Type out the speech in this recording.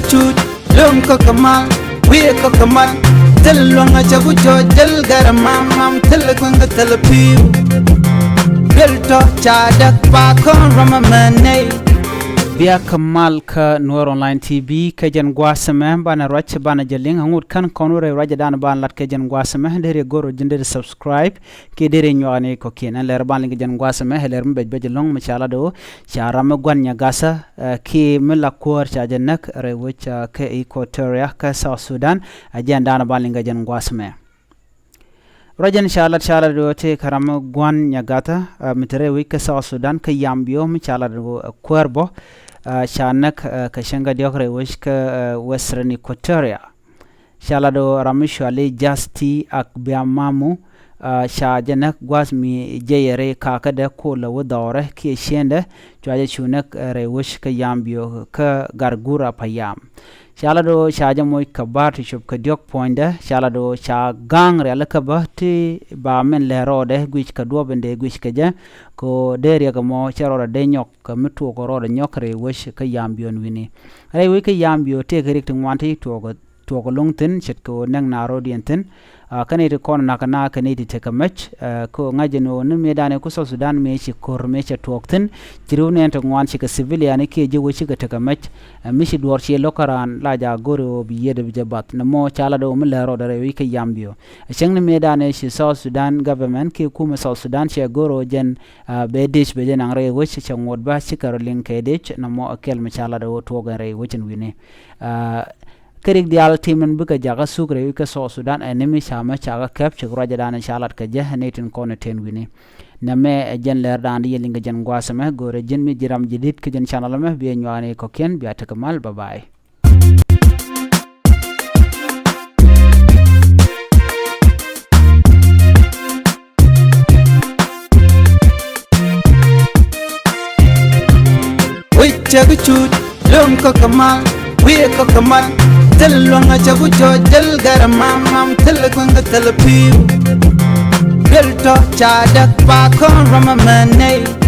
chut lum ko kamal we ko kamal telwanga chagu jo jal garamam mam telkwanga telpiu belto chadak pa kon ramamane Bia Kamal ka Noor Online TV ka jan gwasame bana roch bana jaling hangut kan konure raja dan ban lat ka jan gwasame dere goro jinde subscribe ke dere nyane ko kena ler ban ling jan gwasame heler mbej bejlong machala do charam gwan nya gasa ki mila kor cha janak re wicha ke Equatoria ka South Sudan ajan dan ban ling jan gwasame Rajan shala do te karam gwan nya gata mitere wi ka South Sudan ka yambio machala do kwerbo shanak kashanga diokre wishka Western Equatoria shalado ramishwale justi akbiamamu shajanak gwasmi jeyere kakada kola wadore ki shende chwaje chunak re wishka yambio ka gargura payam shalado shaja moy kabati shop ka diok poinda shalado sha gang re alakaba ti ba men le rode gwich ka dobende gwich ka ja ko dere ga mo charora de nyok ka mitu ko rode nyokre wish ka yambio wini ay wi ka yambio te gerek ngwanti to ko longten chet ko nang na rodienten kane de kon nakana kane di teka match ko ngajeno ne medane ko Sudan me ci kor me ci tokten jirune ento ngwan ci ka civilian ke je wo ci ka teka match mishi dor ci lokaran la ja goro bi yede bi jabat na mo chala do mi lero dare wi ka yambio cheng ne medane ci South Sudan government ke kuma South Sudan ci goro jen be dish be jen angre wo ci ngod ba ci kar link ke dech na mo akel mi chala do to gare wo chen wini kerik dial timen buka jaga sugre ka South Sudan enemy shama chaga capture raja dan shalat ka jahnetin kono ten wini name jen ler dan yelinga jen gwasame gore jen mi jiram jidit ke jen channel me bi nywane ko ken bi atakamal bye bye we chagu chut lum ko kamal we ko kamal telwanga chagu jo jal garamam mam telkwanga telpiu belto chadak pa kon ramamane